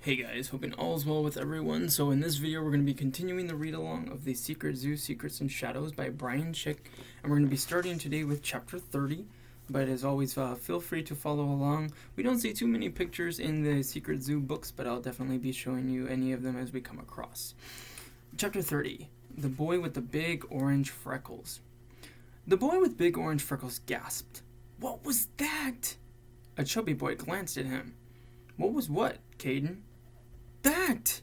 Hey guys, hoping all is well with everyone. So in this video we're going to be continuing the read-along of The Secret Zoo, Secrets and Shadows by Brian Schick. And we're going to be starting today with chapter 30. But as always, feel free to follow along. We don't see too many pictures in the Secret Zoo books, but I'll definitely be showing you any of them as we come across. Chapter 30. The Boy with the Big Orange Freckles. The boy with big orange freckles gasped. "What was that?" A chubby boy glanced at him. "What was what, Cayden?" "That!"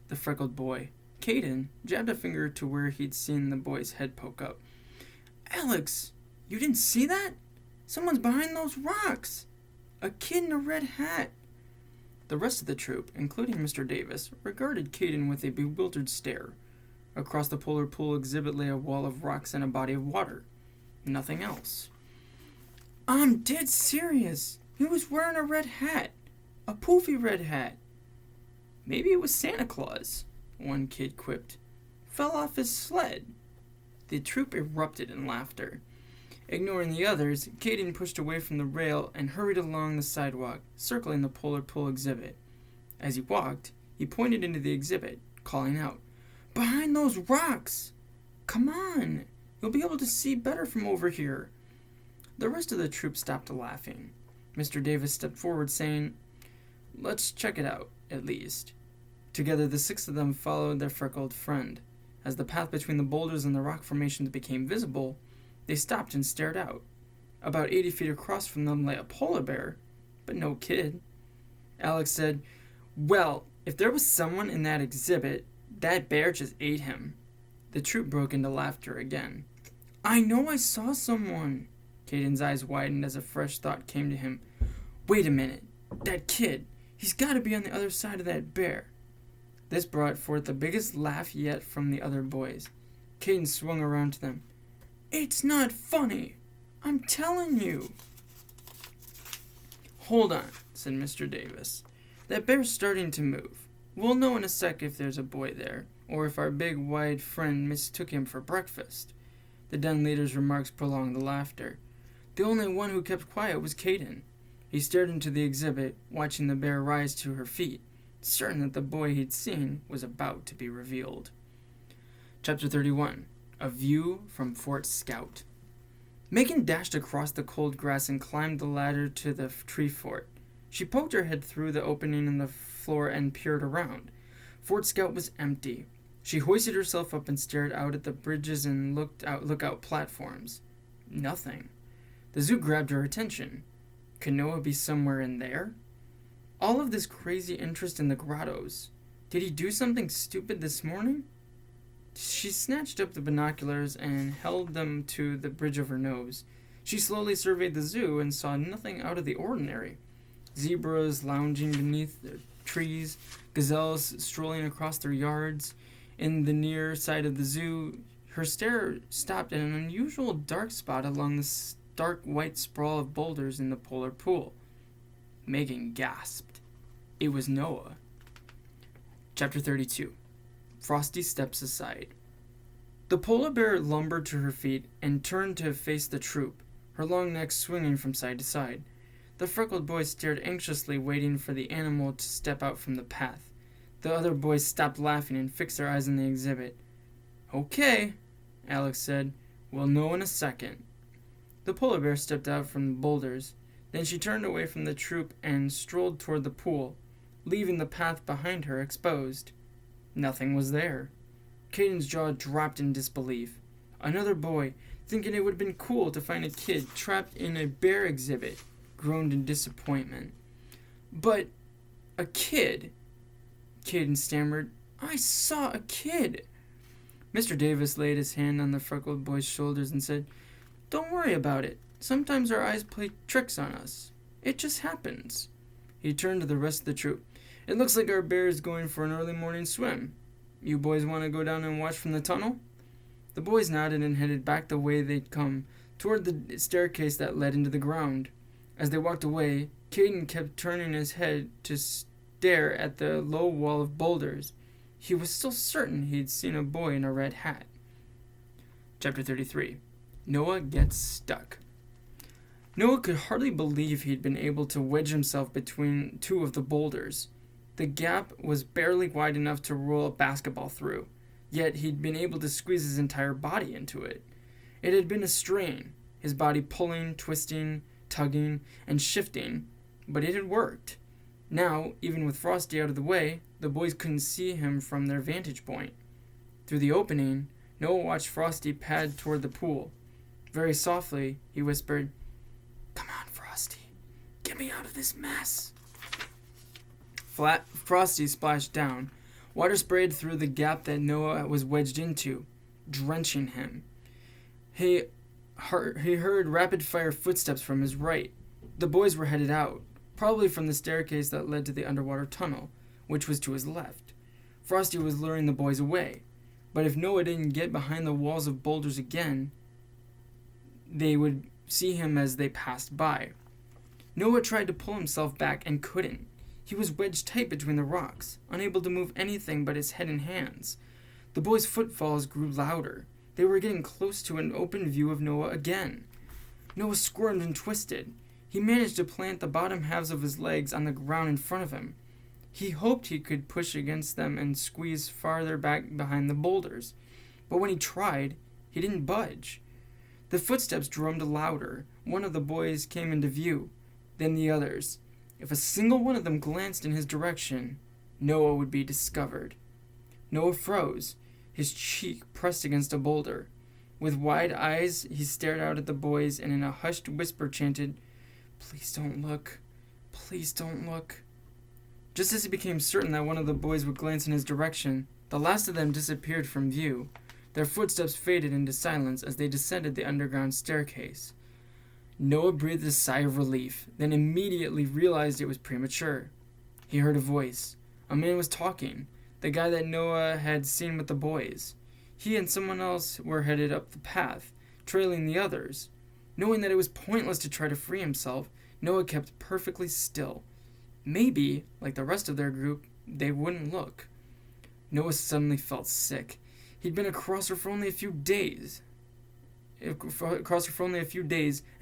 The freckled boy, Cayden, jabbed a finger to where he'd seen the boy's head poke up. "Alex, you didn't see that? Someone's behind those rocks! A kid in a red hat!" The rest of the troop, including Mr. Davis, regarded Cayden with a bewildered stare. Across the polar pool exhibit lay a wall of rocks and a body of water. Nothing else. "I'm dead serious. He was wearing a red hat. A poofy red hat." "Maybe it was Santa Claus," one kid quipped. "Fell off his sled." The troop erupted in laughter. Ignoring the others, Cayden pushed away from the rail and hurried along the sidewalk, circling the polar pool exhibit. As he walked, he pointed into the exhibit, calling out, "Behind those rocks! Come on! You'll be able to see better from over here." The rest of the troop stopped laughing. Mr. Davis stepped forward, saying, "Let's check it out, at least." Together, the six of them followed their freckled friend. As the path between the boulders and the rock formations became visible, they stopped and stared out. About 80 feet across from them lay a polar bear, but no kid. Alex said, "Well, if there was someone in that exhibit, that bear just ate him." The troop broke into laughter again. "I know I saw someone." Cayden's eyes widened as a fresh thought came to him. "Wait a minute. That kid. He's got to be on the other side of that bear." This brought forth the biggest laugh yet from the other boys. Cayden swung around to them. "It's not funny. I'm telling you." "Hold on," said Mr. Davis. "That bear's starting to move. We'll know in a sec if there's a boy there, or if our big, wide friend mistook him for breakfast." The den leader's remarks prolonged the laughter. The only one who kept quiet was Cayden. He stared into the exhibit, watching the bear rise to her feet, certain that the boy he'd seen was about to be revealed. Chapter 31. A View from Fort Scout. Megan dashed across the cold grass and climbed the ladder to the tree fort. She poked her head through the opening in the floor and peered around. Fort Scout was empty. She hoisted herself up and stared out at the bridges and lookout platforms. Nothing. The zoo grabbed her attention. Could Noah be somewhere in there? All of this crazy interest in the grottos. Did he do something stupid this morning? She snatched up the binoculars and held them to the bridge of her nose. She slowly surveyed the zoo and saw nothing out of the ordinary. Zebras lounging beneath the trees, gazelles strolling across their yards. In the near side of the zoo, her stare stopped at an unusual dark spot along the stark white sprawl of boulders in the polar pool. Megan gasped. It was Noah. Chapter 32. Frosty steps aside. The polar bear lumbered to her feet and turned to face the troop, her long neck swinging from side to side. The freckled boy stared anxiously, waiting for the animal to step out from the path. The other boys stopped laughing and fixed their eyes on the exhibit. "Okay," Alex said. "We'll know in a second." The polar bear stepped out from the boulders. Then she turned away from the troop and strolled toward the pool, leaving the path behind her exposed. Nothing was there. Cayden's jaw dropped in disbelief. Another boy, thinking it would have been cool to find a kid trapped in a bear exhibit, groaned in disappointment. "But a kid," Cayden stammered. "I saw a kid." Mr. Davis laid his hand on the freckled boy's shoulders and said, "Don't worry about it. Sometimes our eyes play tricks on us. It just happens." He turned to the rest of the troop. "It looks like our bear is going for an early morning swim. You boys want to go down and watch from the tunnel?" The boys nodded and headed back the way they'd come, toward the staircase that led into the ground. As they walked away, Cayden kept turning his head to stare at the low wall of boulders. He was still certain he'd seen a boy in a red hat. Chapter 33. Noah Gets Stuck. Noah could hardly believe he'd been able to wedge himself between two of the boulders. The gap was barely wide enough to roll a basketball through, yet he'd been able to squeeze his entire body into it. It had been a strain, his body pulling, twisting, tugging, and shifting, but it had worked. Now, even with Frosty out of the way, the boys couldn't see him from their vantage point. Through the opening, Noah watched Frosty pad toward the pool. Very softly, he whispered, "Come on, Frosty. Get me out of this mess." Frosty splashed down. Water sprayed through the gap that Noah was wedged into, drenching him. He heard rapid-fire footsteps from his right. The boys were headed out, probably from the staircase that led to the underwater tunnel, which was to his left. Frosty was luring the boys away, but if Noah didn't get behind the walls of boulders again, they would see him as they passed by. Noah tried to pull himself back and couldn't. He was wedged tight between the rocks, unable to move anything but his head and hands. The boys' footfalls grew louder. They were getting close to an open view of Noah again. Noah squirmed and twisted. He managed to plant the bottom halves of his legs on the ground in front of him. He hoped he could push against them and squeeze farther back behind the boulders. But when he tried, he didn't budge. The footsteps drummed louder. One of the boys came into view, then the others. If a single one of them glanced in his direction, Noah would be discovered. Noah froze, his cheek pressed against a boulder. With wide eyes, he stared out at the boys and in a hushed whisper chanted, "Please don't look. Please don't look." Just as he became certain that one of the boys would glance in his direction, the last of them disappeared from view. Their footsteps faded into silence as they descended the underground staircase. Noah breathed a sigh of relief, then immediately realized it was premature. He heard a voice. A man was talking, the guy that Noah had seen with the boys. He and someone else were headed up the path, trailing the others. Knowing that it was pointless to try to free himself, Noah kept perfectly still. Maybe, like the rest of their group, they wouldn't look. Noah suddenly felt sick. He'd been across her for only a few days. And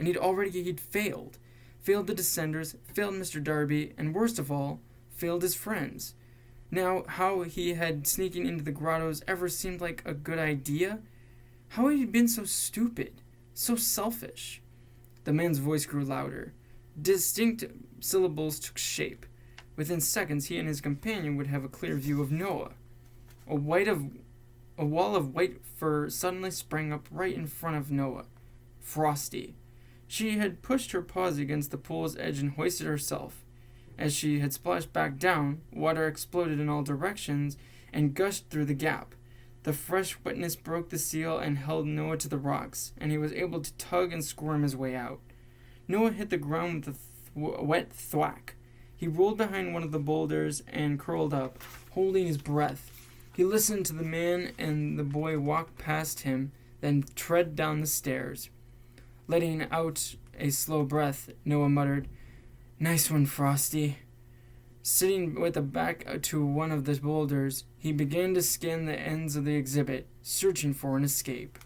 he'd failed. Failed the Descenders, failed Mr. Darby, and worst of all, failed his friends. Now, how he had sneaking into the grottos ever seemed like a good idea? How had he been so stupid, so selfish? The man's voice grew louder. Distinct syllables took shape. Within seconds, he and his companion would have a clear view of Noah. A wall of white fur suddenly sprang up right in front of Noah. Frosty. She had pushed her paws against the pool's edge and hoisted herself. As she had splashed back down, water exploded in all directions and gushed through the gap. The fresh wetness broke the seal and held Noah to the rocks, and he was able to tug and squirm his way out. Noah hit the ground with a wet thwack. He rolled behind one of the boulders and curled up, holding his breath. He listened to the man and the boy walk past him, then tread down the stairs. Letting out a slow breath, Noah muttered, "Nice one, Frosty." Sitting with the back to one of the boulders, he began to scan the ends of the exhibit, searching for an escape.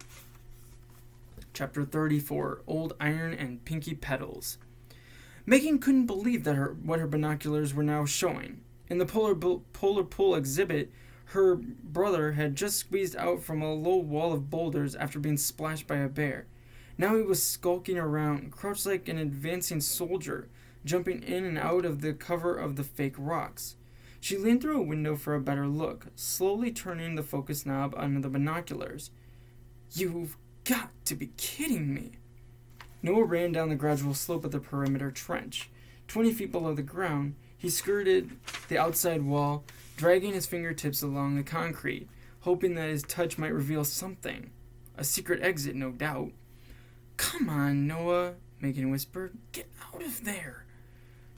Chapter 34, Old Iron and Pinky Petals. Megan couldn't believe what her binoculars were now showing. In the polar pool exhibit, her brother had just squeezed out from a low wall of boulders after being splashed by a bear. Now he was skulking around, crouched like an advancing soldier, jumping in and out of the cover of the fake rocks. She leaned through a window for a better look, slowly turning the focus knob on the binoculars. "You've got to be kidding me." Noah ran down the gradual slope of the perimeter trench. 20 feet below the ground, he skirted the outside wall, dragging his fingertips along the concrete, hoping that his touch might reveal something. A secret exit, no doubt. "Come on, Noah," Megan whispered. "Get out of there."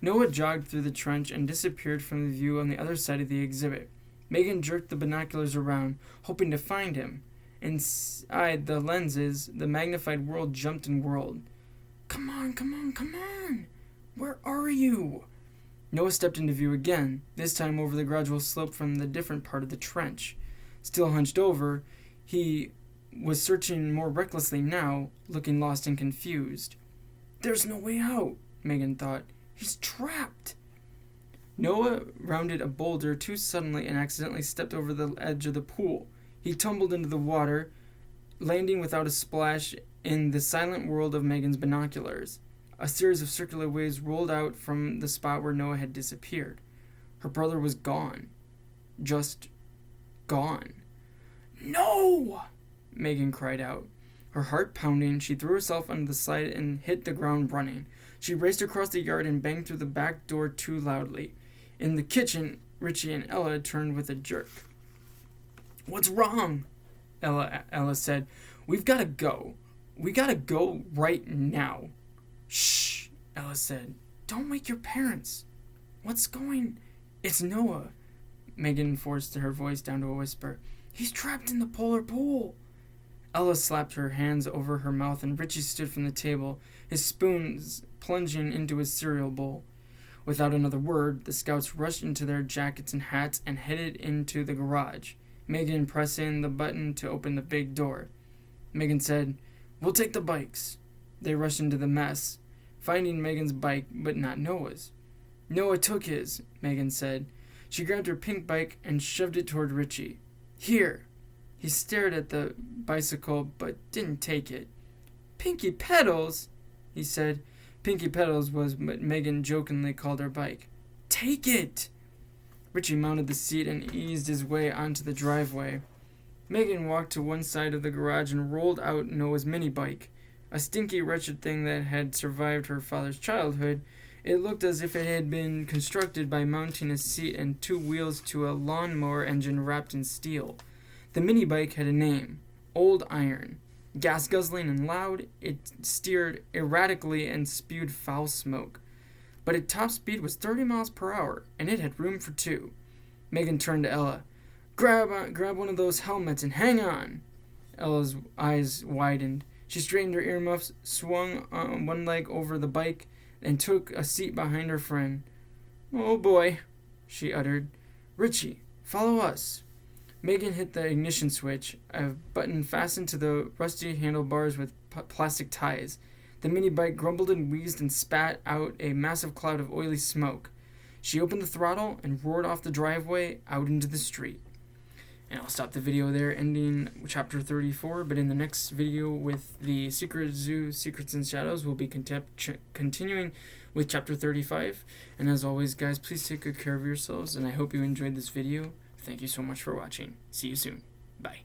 Noah jogged through the trench and disappeared from the view on the other side of the exhibit. Megan jerked the binoculars around, hoping to find him. Inside the lenses, the magnified world jumped and whirled. Come on. Where are you?" Noah stepped into view again, this time over the gradual slope from the different part of the trench. Still hunched over, he was searching more recklessly now, looking lost and confused. "There's no way out," Megan thought. "He's trapped." Noah rounded a boulder too suddenly and accidentally stepped over the edge of the pool. He tumbled into the water, landing without a splash in the silent world of Megan's binoculars. A series of circular waves rolled out from the spot where Noah had disappeared. Her brother was gone. Just gone. "No!" Megan cried out. Her heart pounding, she threw herself onto the slide and hit the ground running. She raced across the yard and banged through the back door too loudly. In the kitchen, Richie and Ella turned with a jerk. "What's wrong?" Ella said. "We've got to go. We got to go right now." "Shh," Ella said. "Don't wake your parents." "What's going?" "It's Noah." Megan forced her voice down to a whisper. "He's trapped in the polar pool." Ella slapped her hands over her mouth and Richie stood from the table, his spoons plunging into his cereal bowl. Without another word, the scouts rushed into their jackets and hats and headed into the garage, Megan pressing the button to open the big door. Megan said, "We'll take the bikes." They rushed into the mess, finding Megan's bike but not Noah's. "Noah took his," Megan said. She grabbed her pink bike and shoved it toward Richie. "Here." He stared at the bicycle but didn't take it. "Pinky Pedals," he said. Pinky Pedals was what Megan jokingly called her bike. "Take it!" Richie mounted the seat and eased his way onto the driveway. Megan walked to one side of the garage and rolled out Noah's minibike, a stinky, wretched thing that had survived her father's childhood. It looked as if it had been constructed by mounting a seat and two wheels to a lawnmower engine wrapped in steel. The minibike had a name, Old Iron. Gas-guzzling and loud, it steered erratically and spewed foul smoke. But its top speed was 30 miles per hour, and it had room for two. Megan turned to Ella. Grab one of those helmets and hang on." Ella's eyes widened. She straightened her earmuffs, swung one leg over the bike, and took a seat behind her friend. "Oh boy," she uttered. "Richie, follow us." Megan hit the ignition switch, a button fastened to the rusty handlebars with plastic ties. The minibike grumbled and wheezed and spat out a massive cloud of oily smoke. She opened the throttle and roared off the driveway out into the street. And I'll stop the video there, ending chapter 34, but in the next video with the Secret Zoo, Secrets and Shadows, we'll be continuing with chapter 35. And as always, guys, please take good care of yourselves, and I hope you enjoyed this video. Thank you so much for watching. See you soon. Bye.